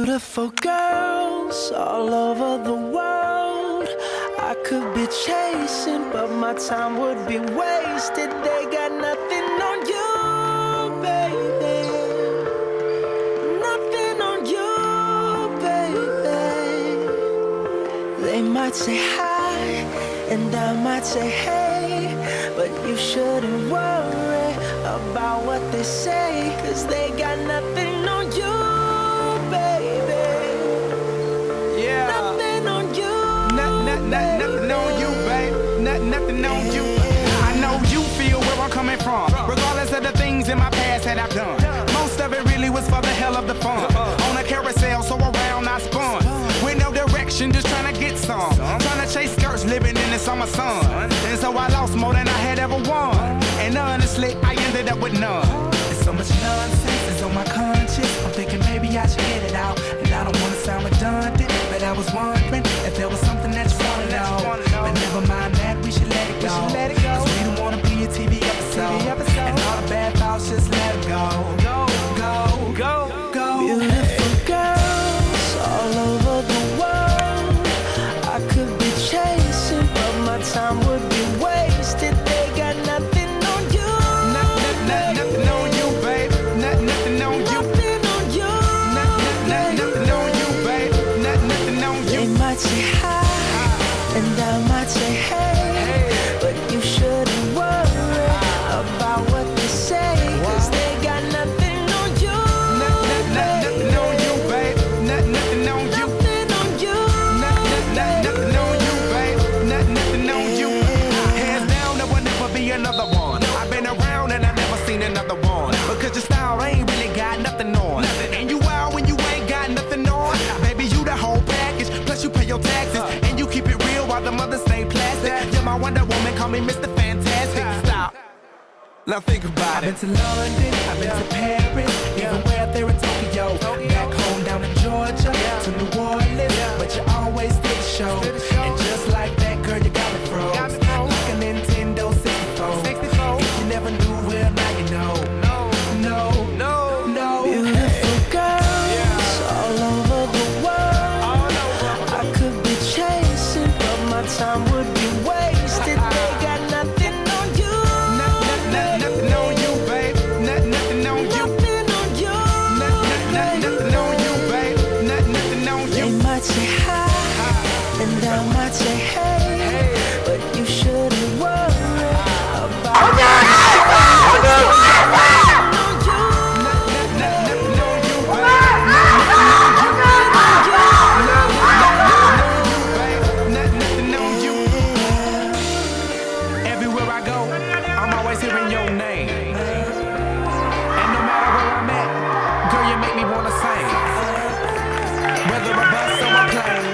Beautiful girls all over the world. I could be chasing, but my time would be wasted. They got nothing on you, baby. Nothing on you, baby. They might say hi, and I might say hey, but you shouldn't worry about what they say, 'cause they got nothing on you, baby. Yeah. Nothing on you. Nothing on you, babe. Nothing on you. I know you feel where I'm coming from, regardless of the things in my past that I've done. Most of it really was for the hell of the fun. On a carousel, so around I spun. With no direction, just trying to get some. Trying to chase skirts, living in the summer sun. And so I lost more than I had ever won. And honestly, I ended up with none. There's so much nonsense is on my conscience. I'm thinking maybe I should get it out. And I don't want to sound redundant, but I was wondering if there was something that you want to know. But never mind that, we should let it go. 'Cause we don't want to be a TV episode. And all the bad thoughts, just let it go. Go, go, go, go. Beautiful girls all over the world. I could be chasing, but my time would be wasted. They got nothing on you. Nothing on you, babe. Nothing on you. Nothing on you. Nothing on you, babe. Nothing on you. They might say hi, and I might say hey, but you shouldn't worry about what they say, 'cause they got nothing on you. Nothing on you, babe. Nothing on you. Nothing on you. Nothing on you, babe. Nothing on you. Hands down, there will never be another one. I've been around and I've never seen another one. Because your style ain't really got nothing on. And you out when you ain't got nothing on. Baby, you the whole package. Plus you pay your taxes. And you keep it real while the mothers stay plastic. You're my Wonder Woman, call me Mr. Fantastic. Stop. Now think about it. I've been to London, I've been to Paris, even where there in Tokyo. Back home down in Georgia, to New Orleans, but you always did the show. And just like that, girl, you got me froze. Like a Nintendo 64. If you never knew, well, now you know. No. Beautiful girls all over the world. I could be chasing, but my time would be wasted. They got nothing on you. Nothing on you, babe. Nothing on you. Nothing on you. Nothing on you, babe. Nothing on you. They might say hi, and I might say hey, but you shouldn't worry about what Nothing on you. Everywhere I go, I'm always hearing your name. And no matter where I'm at, girl, you make me wanna sing. Whether a bus or a plane,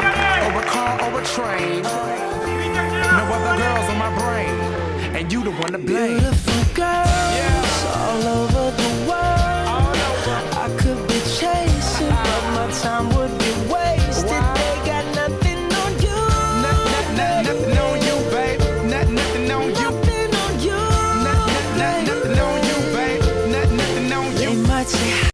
or a car or a train, no other girls on my brain, and you the one to blame. Beautiful girls all over the world. I could be chasing, but my time would be wasted.